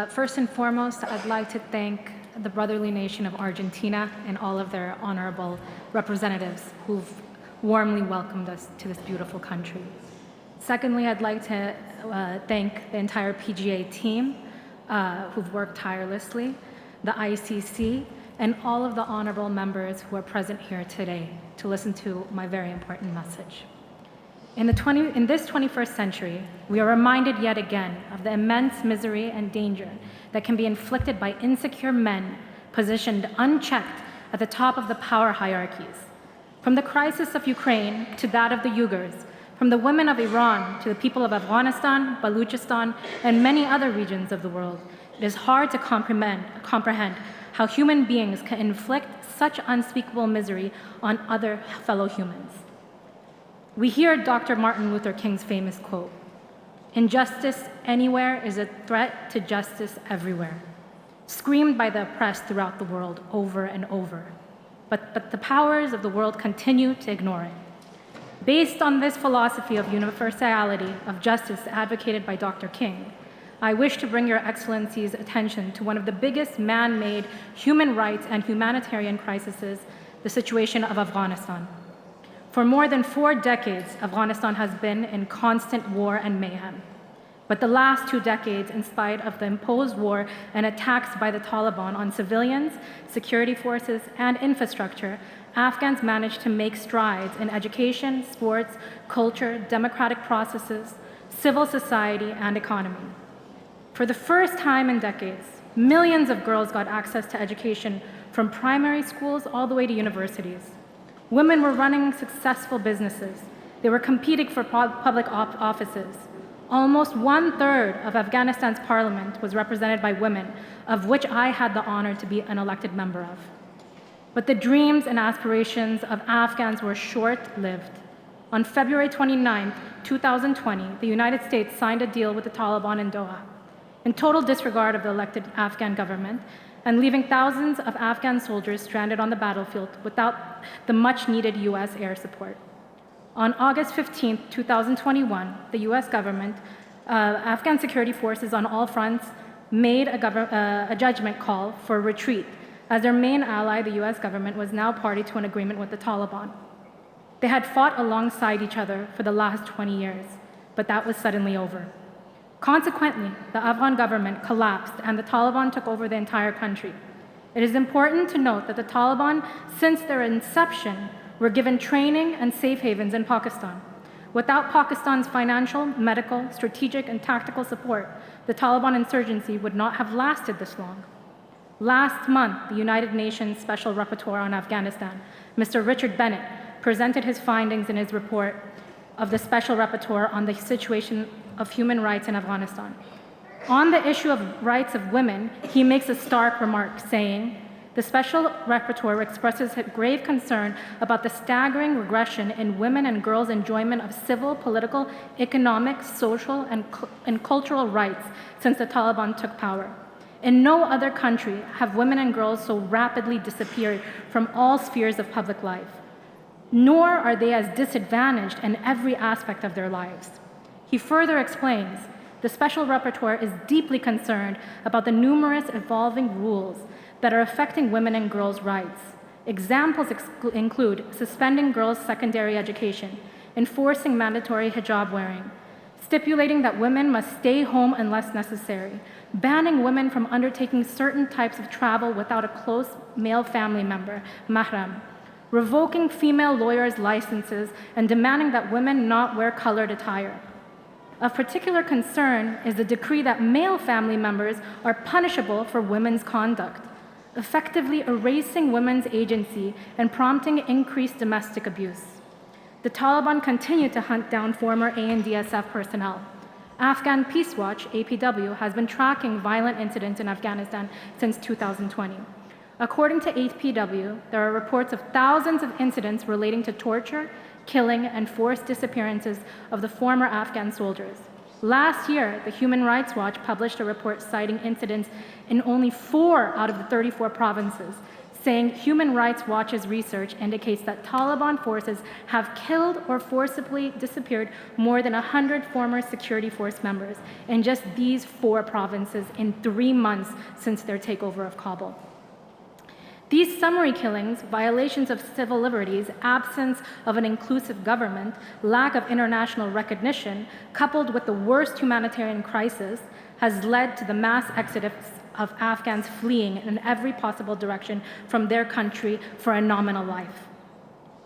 First and foremost, I'd like to thank the brotherly nation of Argentina and all of their honorable representatives who've warmly welcomed us to this beautiful country. Secondly, I'd like to thank the entire PGA team who've worked tirelessly, the ICC, and all of the honorable members who are present here today to listen to my very important message. In this 21st century, we are reminded yet again of the immense misery and danger that can be inflicted by insecure men positioned unchecked at the top of the power hierarchies. From the crisis of Ukraine to that of the Uyghurs, from the women of Iran to the people of Afghanistan, Baluchistan, and many other regions of the world, it is hard to comprehend how human beings can inflict such unspeakable misery on other fellow humans. We hear Dr. Martin Luther King's famous quote, "Injustice anywhere is a threat to justice everywhere," screamed by the oppressed throughout the world over and over. But the powers of the world continue to ignore it. Based on this philosophy of universality of justice advocated by Dr. King, I wish to bring Your Excellency's attention to one of the biggest man-made human rights and humanitarian crises, the situation of Afghanistan. For more than 4 decades, Afghanistan has been in constant war and mayhem. But the last 2 decades, in spite of the imposed war and attacks by the Taliban on civilians, security forces, and infrastructure, Afghans managed to make strides in education, sports, culture, democratic processes, civil society, and economy. For the first time in decades, millions of girls got access to education from primary schools all the way to universities. Women were running successful businesses. They were competing for public offices. Almost 1/3 of Afghanistan's parliament was represented by women, of which I had the honor to be an elected member of. But the dreams and aspirations of Afghans were short-lived. On February 29, 2020, the United States signed a deal with the Taliban in Doha, in total disregard of the elected Afghan government, and leaving thousands of Afghan soldiers stranded on the battlefield without the much-needed US air support. On August 15, 2021, the US government, Afghan security forces on all fronts made a judgment call for retreat, as their main ally, the US government, was now party to an agreement with the Taliban. They had fought alongside each other for the last 20 years, but that was suddenly over. Consequently, the Afghan government collapsed and the Taliban took over the entire country. It is important to note that the Taliban, since their inception, were given training and safe havens in Pakistan. Without Pakistan's financial, medical, strategic, and tactical support, the Taliban insurgency would not have lasted this long. Last month, the United Nations Special Rapporteur on Afghanistan, Mr. Richard Bennett, presented his findings in his report of the Special Rapporteur on the situation of human rights in Afghanistan. On the issue of rights of women, he makes a stark remark, saying, "The Special Rapporteur expresses grave concern about the staggering regression in women and girls' enjoyment of civil, political, economic, social, and cultural rights since the Taliban took power. In no other country have women and girls so rapidly disappeared from all spheres of public life, nor are they as disadvantaged in every aspect of their lives." He further explains, the Special Rapporteur is deeply concerned about the numerous evolving rules that are affecting women and girls' rights. Examples include suspending girls' secondary education, enforcing mandatory hijab wearing, stipulating that women must stay home unless necessary, banning women from undertaking certain types of travel without a close male family member, mahram, revoking female lawyers' licenses, and demanding that women not wear colored attire. Of particular concern is the decree that male family members are punishable for women's conduct, effectively erasing women's agency and prompting increased domestic abuse. The Taliban continue to hunt down former ANDSF personnel. Afghan Peace Watch, APW, has been tracking violent incidents in Afghanistan since 2020. According to APW, there are reports of thousands of incidents relating to torture, killing, and forced disappearances of the former Afghan soldiers. Last year, the Human Rights Watch published a report citing incidents in only 4 out of the 34 provinces, saying Human Rights Watch's research indicates that Taliban forces have killed or forcibly disappeared more than 100 former security force members in just these 4 provinces in 3 months since their takeover of Kabul. These summary killings, violations of civil liberties, absence of an inclusive government, lack of international recognition, coupled with the worst humanitarian crisis, has led to the mass exodus of Afghans fleeing in every possible direction from their country for a nominal life.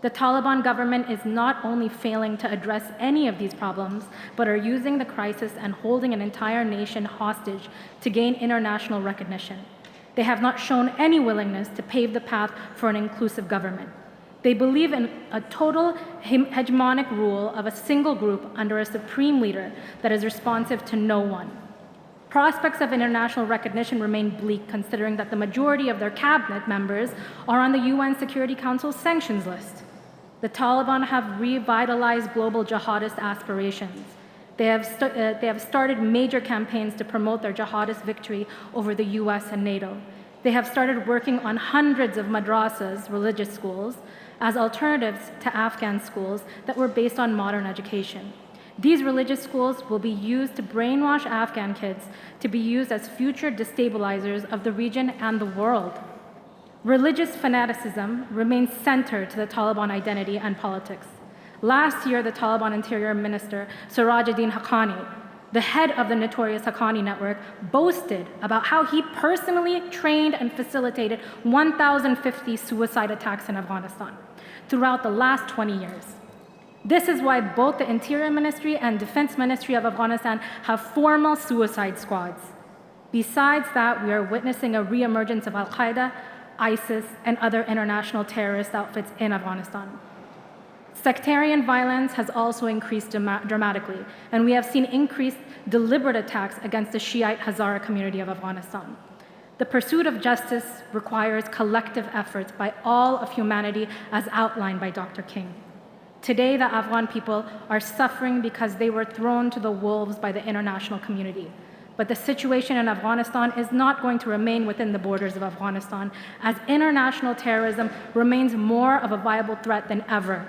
The Taliban government is not only failing to address any of these problems, but are using the crisis and holding an entire nation hostage to gain international recognition. They have not shown any willingness to pave the path for an inclusive government. They believe in a total hegemonic rule of a single group under a supreme leader that is responsive to no one. Prospects of international recognition remain bleak, considering that the majority of their cabinet members are on the UN Security Council's sanctions list. The Taliban have revitalized global jihadist aspirations. They have started major campaigns to promote their jihadist victory over the US and NATO. They have started working on hundreds of madrasas, religious schools, as alternatives to Afghan schools that were based on modern education. These religious schools will be used to brainwash Afghan kids to be used as future destabilizers of the region and the world. Religious fanaticism remains centered to the Taliban identity and politics. Last year, the Taliban Interior Minister, Sirajuddin Haqqani, the head of the notorious Haqqani network, boasted about how he personally trained and facilitated 1,050 suicide attacks in Afghanistan throughout the last 20 years. This is why both the Interior Ministry and Defense Ministry of Afghanistan have formal suicide squads. Besides that, we are witnessing a reemergence of Al-Qaeda, ISIS, and other international terrorist outfits in Afghanistan. Sectarian violence has also increased dramatically, and we have seen increased deliberate attacks against the Shiite Hazara community of Afghanistan. The pursuit of justice requires collective efforts by all of humanity, as outlined by Dr. King. Today, the Afghan people are suffering because they were thrown to the wolves by the international community. But the situation in Afghanistan is not going to remain within the borders of Afghanistan, as international terrorism remains more of a viable threat than ever.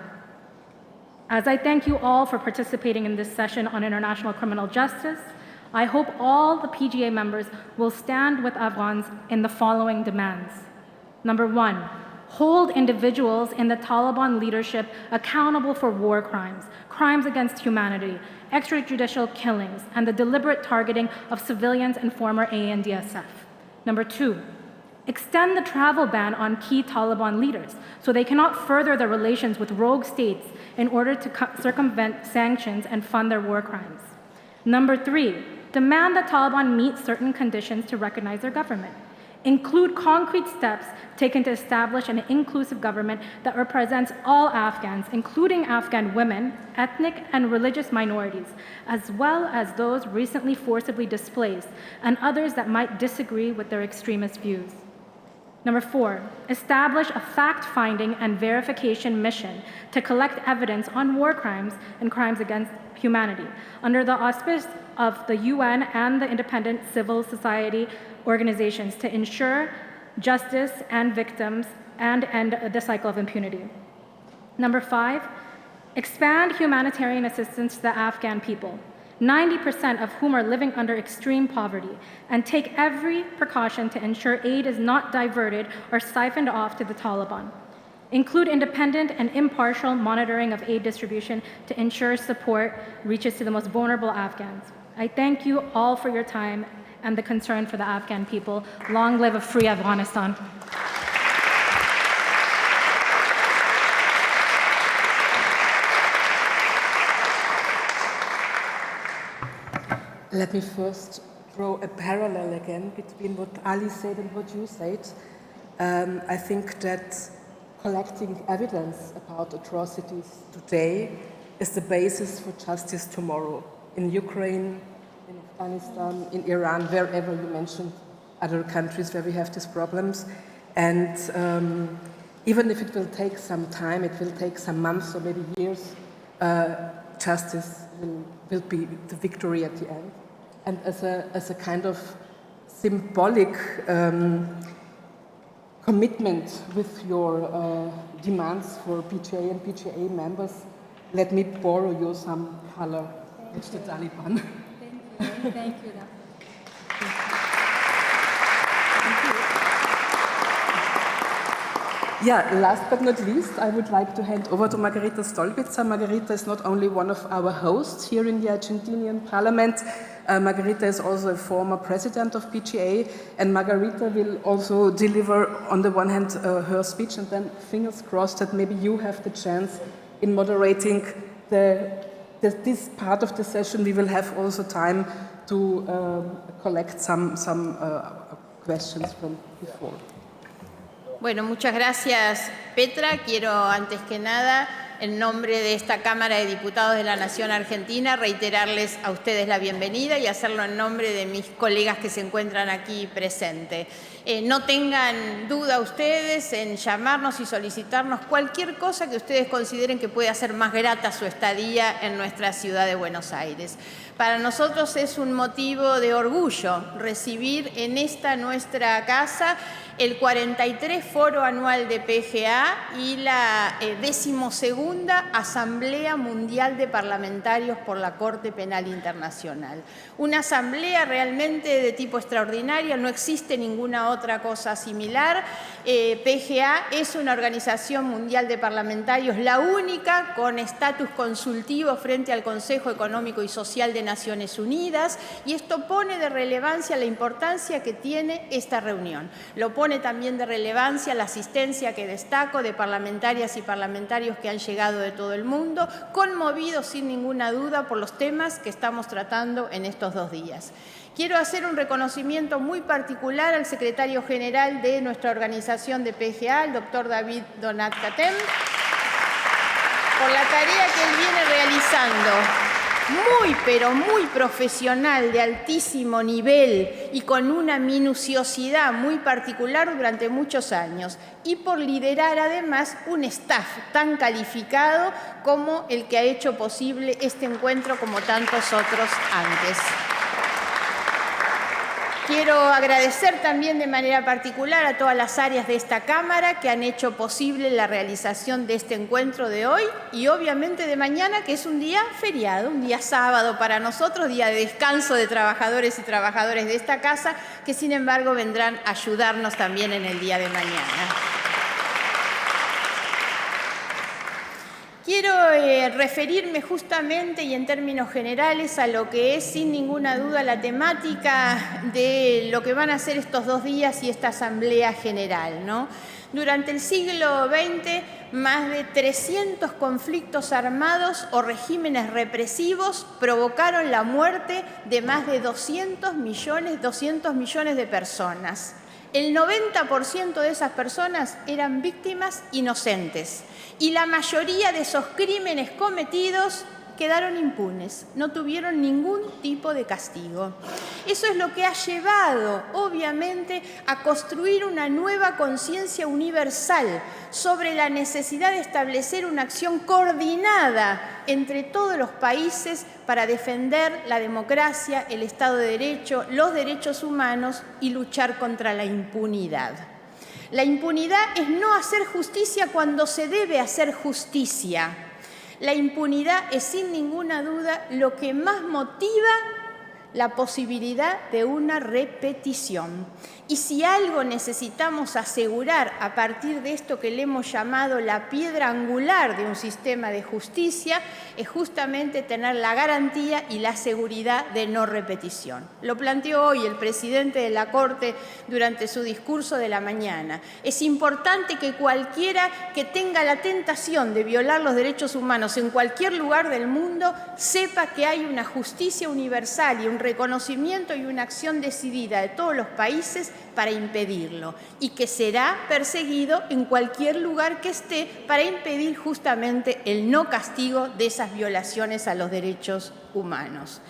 As I thank you all for participating in this session on international criminal justice, I hope all the PGA members will stand with Afghans in the following demands. Number 1, hold individuals in the Taliban leadership accountable for war crimes, crimes against humanity, extrajudicial killings, and the deliberate targeting of civilians and former ANDSF. Number 2, extend the travel ban on key Taliban leaders so they cannot further their relations with rogue states in order to circumvent sanctions and fund their war crimes. Number 3, demand that Taliban meet certain conditions to recognize their government. Include concrete steps taken to establish an inclusive government that represents all Afghans, including Afghan women, ethnic and religious minorities, as well as those recently forcibly displaced and others that might disagree with their extremist views. Number 4, establish a fact-finding and verification mission to collect evidence on war crimes and crimes against humanity under the auspice of the UN and the independent civil society organizations to ensure justice and victims and end the cycle of impunity. Number 5, expand humanitarian assistance to the Afghan people, 90% of whom are living under extreme poverty, and take every precaution to ensure aid is not diverted or siphoned off to the Taliban. Include independent and impartial monitoring of aid distribution to ensure support reaches to the most vulnerable Afghans. I thank you all for your time and the concern for the Afghan people. Long live a free Afghanistan. Let me first draw a parallel again between what Ali said and what you said. I think that collecting evidence about atrocities today is the basis for justice tomorrow. In Ukraine, in Afghanistan, in Iran, wherever you mentioned other countries where we have these problems. And even if it will take some time, it will take some months or maybe years, justice will be the victory at the end. And as a kind of symbolic commitment with your demands for PGA and PGA members, let me borrow you some color with the Taliban. Thank you. Thank you. Yeah, last but not least, I would like to hand over to Margarita Stolbizer. Margarita is not only one of our hosts here in the Argentinian Parliament, Margarita is also a former president of PGA, and Margarita will also deliver, on the one hand, her speech, and then fingers crossed that maybe you have the chance in moderating this part of the session. We will have also time to collect some questions from before. Bueno, muchas gracias, Petra. Quiero, antes que nada, en nombre de esta Cámara de Diputados de la Nación Argentina, reiterarles a ustedes la bienvenida y hacerlo en nombre de mis colegas que se encuentran aquí presentes. No tengan duda ustedes en llamarnos y solicitarnos cualquier cosa que ustedes consideren que puede hacer más grata su estadía en nuestra ciudad de Buenos Aires. Para nosotros es un motivo de orgullo recibir en esta nuestra casa el 43 Foro Anual de PGA y la 12ª Asamblea Mundial de Parlamentarios por la Corte Penal Internacional. Una asamblea realmente de tipo extraordinario, no existe ninguna otra cosa similar. PGA es una organización mundial de parlamentarios, la única con estatus consultivo frente al Consejo Económico y Social de Naciones Unidas, y esto pone de relevancia la importancia que tiene esta reunión. Lo pone también de relevancia la asistencia que destaco de parlamentarias y parlamentarios que han llegado de todo el mundo, conmovidos sin ninguna duda por los temas que estamos tratando en estos 2 días. Quiero hacer un reconocimiento muy particular al secretario general de nuestra organización de PGA, el doctor David Donat Kattem, por la tarea que él viene realizando. Muy, pero muy profesional, de altísimo nivel y con una minuciosidad muy particular durante muchos años, y por liderar además un staff tan calificado como el que ha hecho posible este encuentro como tantos otros antes. Quiero agradecer también de manera particular a todas las áreas de esta Cámara que han hecho posible la realización de este encuentro de hoy y obviamente de mañana, que es un día feriado, un día sábado para nosotros, día de descanso de trabajadores y trabajadoras de esta casa, que sin embargo vendrán a ayudarnos también en el día de mañana. Quiero referirme justamente y en términos generales a lo que es sin ninguna duda la temática de lo que van a ser estos 2 días y esta Asamblea General, ¿no? Durante el siglo XX, más de 300 conflictos armados o regímenes represivos provocaron la muerte de más de 200 millones de personas. El 90% de esas personas eran víctimas inocentes y la mayoría de esos crímenes cometidos quedaron impunes, no tuvieron ningún tipo de castigo. Eso es lo que ha llevado, obviamente, a construir una nueva conciencia universal sobre la necesidad de establecer una acción coordinada entre todos los países para defender la democracia, el Estado de Derecho, los derechos humanos y luchar contra la impunidad. La impunidad es no hacer justicia cuando se debe hacer justicia. La impunidad es sin ninguna duda lo que más motiva la posibilidad de una repetición. Y si algo necesitamos asegurar a partir de esto que le hemos llamado la piedra angular de un sistema de justicia, es justamente tener la garantía y la seguridad de no repetición. Lo planteó hoy el presidente de la Corte durante su discurso de la mañana. Es importante que cualquiera que tenga la tentación de violar los derechos humanos en cualquier lugar del mundo sepa que hay una justicia universal y un reconocimiento y una acción decidida de todos los países para impedirlo, y que será perseguido en cualquier lugar que esté para impedir justamente el no castigo de esas violaciones a los derechos humanos.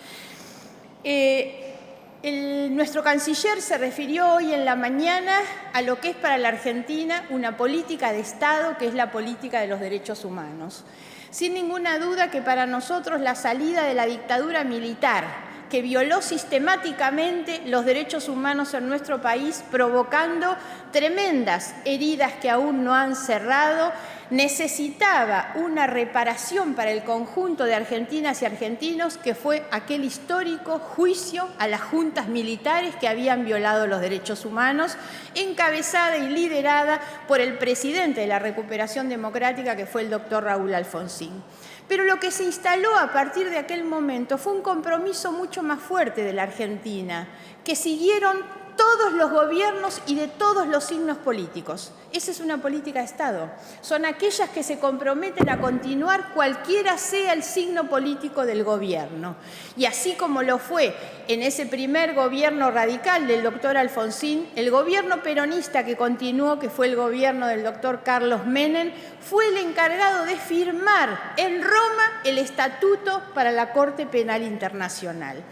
Nuestro canciller se refirió hoy en la mañana a lo que es para la Argentina una política de Estado, que es la política de los derechos humanos. Sin ninguna duda que para nosotros la salida de la dictadura militar que violó sistemáticamente los derechos humanos en nuestro país, provocando tremendas heridas que aún no han cerrado, necesitaba una reparación para el conjunto de argentinas y argentinos, que fue aquel histórico juicio a las juntas militares que habían violado los derechos humanos, encabezada y liderada por el presidente de la Recuperación Democrática, que fue el doctor Raúl Alfonsín. Pero lo que se instaló a partir de aquel momento fue un compromiso mucho más fuerte de la Argentina, que siguieron todos los gobiernos y de todos los signos políticos. Esa es una política de Estado. Son aquellas que se comprometen a continuar cualquiera sea el signo político del gobierno. Y así como lo fue en ese primer gobierno radical del doctor Alfonsín, el gobierno peronista que continuó, que fue el gobierno del doctor Carlos Menem, fue el encargado de firmar en Roma el Estatuto para la Corte Penal Internacional.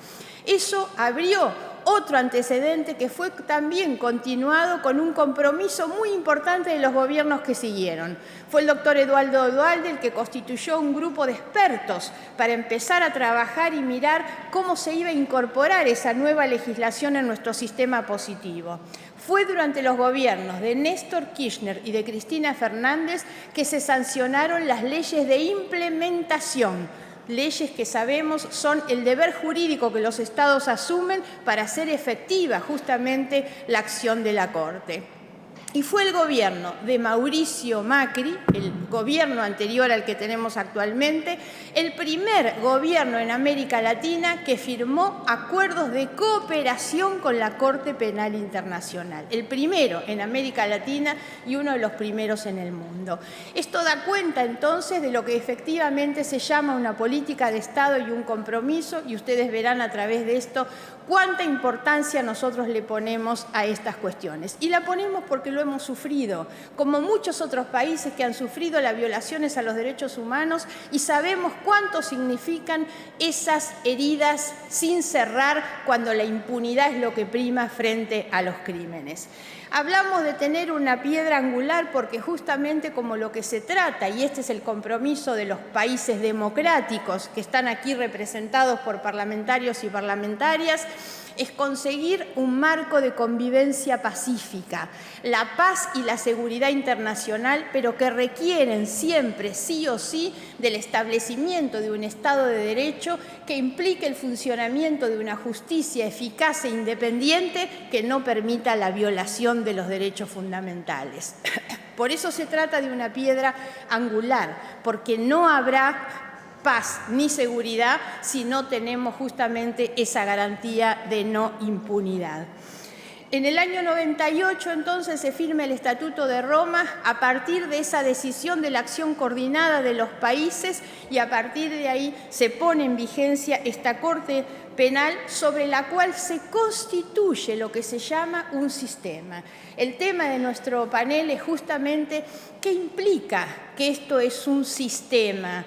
Eso abrió otro antecedente que fue también continuado con un compromiso muy importante de los gobiernos que siguieron. Fue el doctor Eduardo Duhalde el que constituyó un grupo de expertos para empezar a trabajar y mirar cómo se iba a incorporar esa nueva legislación en nuestro sistema positivo. Fue durante los gobiernos de Néstor Kirchner y de Cristina Fernández que se sancionaron las leyes de implementación, leyes que sabemos son el deber jurídico que los Estados asumen para hacer efectiva justamente la acción de la Corte. Y fue el gobierno de Mauricio Macri, el gobierno anterior al que tenemos actualmente, el primer gobierno en América Latina que firmó acuerdos de cooperación con la Corte Penal Internacional. El primero en América Latina y uno de los primeros en el mundo. Esto da cuenta entonces de lo que efectivamente se llama una política de Estado y un compromiso, y ustedes verán a través de esto cuánta importancia nosotros le ponemos a estas cuestiones. Y la ponemos porque lo hemos sufrido, como muchos otros países que han sufrido las violaciones a los derechos humanos, y sabemos cuánto significan esas heridas sin cerrar cuando la impunidad es lo que prima frente a los crímenes. Hablamos de tener una piedra angular porque justamente como lo que se trata, y este es el compromiso de los países democráticos que están aquí representados por parlamentarios y parlamentarias, es conseguir un marco de convivencia pacífica, la paz y la seguridad internacional, pero que requieren siempre, sí o sí, del establecimiento de un Estado de Derecho que implique el funcionamiento de una justicia eficaz e independiente que no permita la violación de los derechos fundamentales. Por eso se trata de una piedra angular, porque no habrá paz ni seguridad si no tenemos justamente esa garantía de no impunidad. En el año 98, entonces, se firma el Estatuto de Roma a partir de esa decisión de la acción coordinada de los países, y a partir de ahí se pone en vigencia esta Corte Penal sobre la cual se constituye lo que se llama un sistema. El tema de nuestro panel es justamente qué implica que esto es un sistema.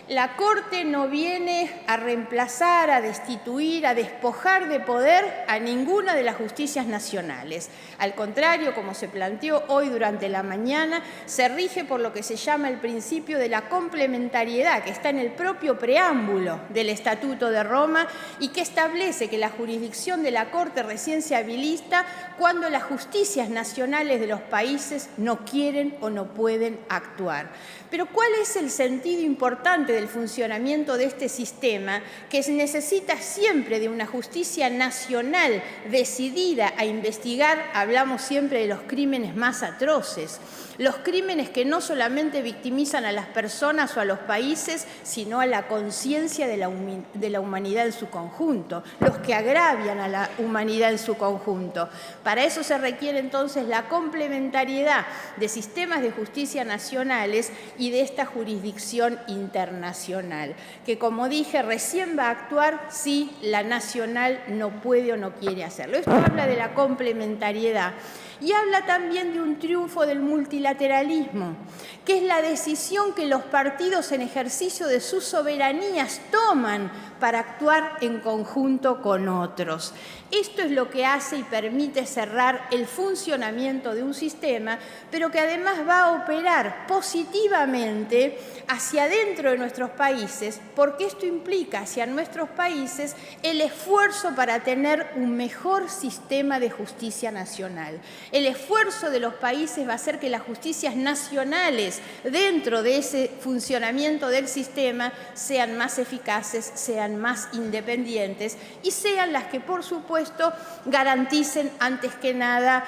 La Corte no viene a reemplazar, a destituir, a despojar de poder a ninguna de las justicias nacionales. Al contrario, como se planteó hoy durante la mañana, se rige por lo que se llama el principio de la complementariedad, que está en el propio preámbulo del Estatuto de Roma y que establece que la jurisdicción de la Corte recién se habilita cuando las justicias nacionales de los países no quieren o no pueden actuar. Pero ¿cuál es el sentido importante del funcionamiento de este sistema, que necesita siempre de una justicia nacional decidida a investigar? Hablamos siempre de los crímenes más atroces, los crímenes que no solamente victimizan a las personas o a los países, sino a la conciencia de la humanidad en su conjunto, los que agravian a la humanidad en su conjunto. Para eso se requiere entonces la complementariedad de sistemas de justicia nacionales y de esta jurisdicción internacional, que, como dije, recién va a actuar si la nacional no puede o no quiere hacerlo. Esto habla de la complementariedad. Y habla también de un triunfo del multilateralismo, que es la decisión que los partidos en ejercicio de sus soberanías toman para actuar en conjunto con otros. Esto es lo que hace y permite cerrar el funcionamiento de un sistema, pero que además va a operar positivamente hacia adentro de nuestros países, porque esto implica hacia nuestros países el esfuerzo para tener un mejor sistema de justicia nacional. El esfuerzo de los países va a hacer que las justicias nacionales dentro de ese funcionamiento del sistema sean más eficaces, sean más independientes y sean las que, por supuesto, garanticen antes que nada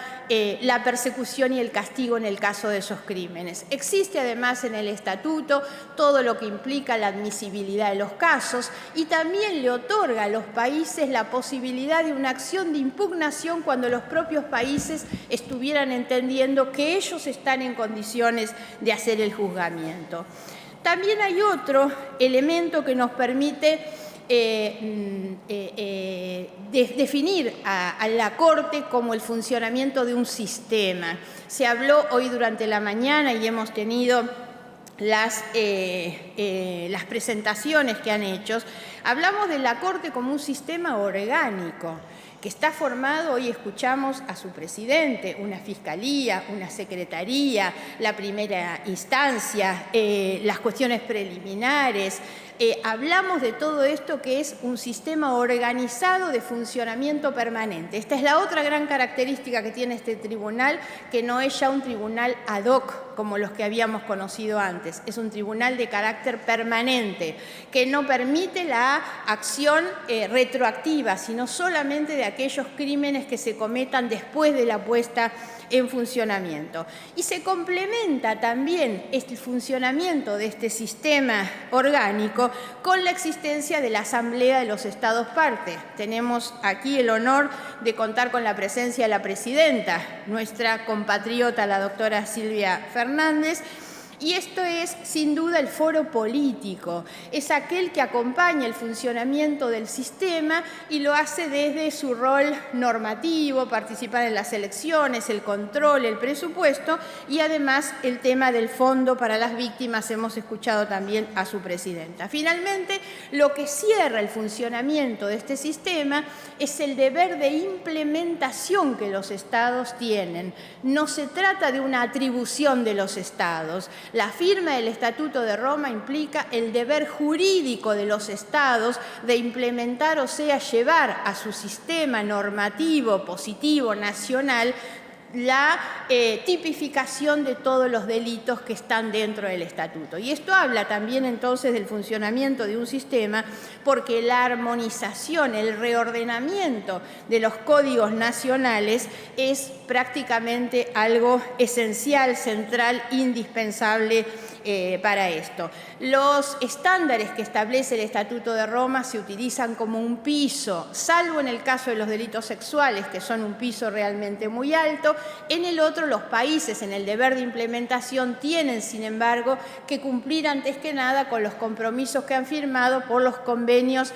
la persecución y el castigo en el caso de esos crímenes. Existe además en el Estatuto todo lo que implica la admisibilidad de los casos y también le otorga a los países la posibilidad de una acción de impugnación cuando los propios países estuvieran entendiendo que ellos están en condiciones de hacer el juzgamiento. También hay otro elemento que nos permite definir a la Corte como el funcionamiento de un sistema. Se habló hoy durante la mañana y hemos tenido las presentaciones que han hecho. Hablamos de la Corte como un sistema orgánico que está formado, hoy escuchamos a su presidente, una fiscalía, una secretaría, la primera instancia, las cuestiones preliminares. Hablamos de todo esto que es un sistema organizado de funcionamiento permanente. Esta es la otra gran característica que tiene este tribunal, que no es ya un tribunal ad hoc como los que habíamos conocido antes. Es un tribunal de carácter permanente, que no permite la acción retroactiva, sino solamente de aquellos crímenes que se cometan después de la puesta en funcionamiento. Y se complementa también el funcionamiento de este sistema orgánico con la existencia de la Asamblea de los Estados Partes. Tenemos aquí el honor de contar con la presencia de la presidenta, nuestra compatriota, la doctora Silvia Fernández. Y esto es, sin duda, el foro político. Es aquel que acompaña el funcionamiento del sistema y lo hace desde su rol normativo, participar en las elecciones, el control, el presupuesto y además el tema del fondo para las víctimas. Hemos escuchado también a su presidenta. Finalmente, lo que cierra el funcionamiento de este sistema es el deber de implementación que los estados tienen. No se trata de una atribución de los estados. La firma del Estatuto de Roma implica el deber jurídico de los estados de implementar, o sea, llevar a su sistema normativo, positivo, nacional, la tipificación de todos los delitos que están dentro del Estatuto. Y esto habla también entonces del funcionamiento de un sistema, porque la armonización, el reordenamiento de los códigos nacionales es prácticamente algo esencial, central, indispensable para esto. Los estándares que establece el Estatuto de Roma se utilizan como un piso, salvo en el caso de los delitos sexuales, que son un piso realmente muy alto. En el otro, los países en el deber de implementación tienen, sin embargo, que cumplir antes que nada con los compromisos que han firmado por los convenios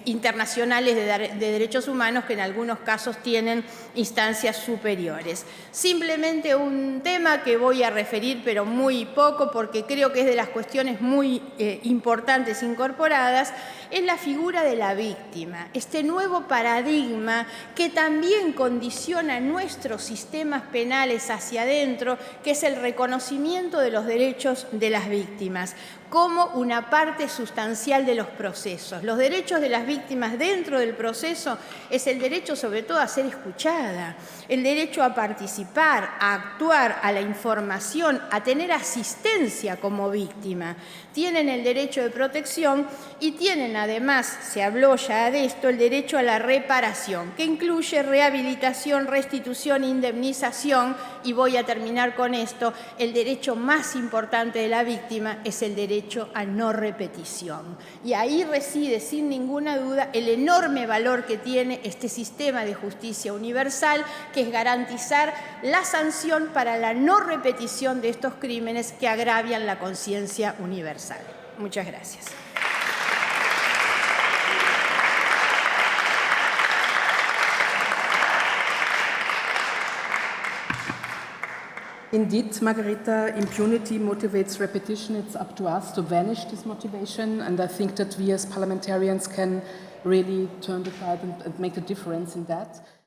internacionales de derechos humanos, que en algunos casos tienen instancias superiores. Simplemente un tema que voy a referir, pero muy poco, porque creo que es de las cuestiones muy importantes incorporadas, es la figura de la víctima. Este nuevo paradigma que también condiciona nuestros sistemas penales hacia adentro, que es el reconocimiento de los derechos de las víctimas como una parte sustancial de los procesos. Los derechos de las víctimas dentro del proceso es el derecho sobre todo a ser escuchada, el derecho a participar, a actuar, a la información, a tener asistencia como víctima. Tienen el derecho de protección y tienen además, se habló ya de esto, el derecho a la reparación, que incluye rehabilitación, restitución, indemnización, y voy a terminar con esto. El derecho más importante de la víctima es el derecho a no repetición. Y ahí reside, sin ninguna duda, el enorme valor que tiene este sistema de justicia universal, que es garantizar la sanción para la no repetición de estos crímenes que agravian la conciencia universal. Muchas gracias. Indeed, Margareta, impunity motivates repetition. It's up to us to vanish this motivation, and I think that we as parliamentarians can really turn the tide and make a difference in that.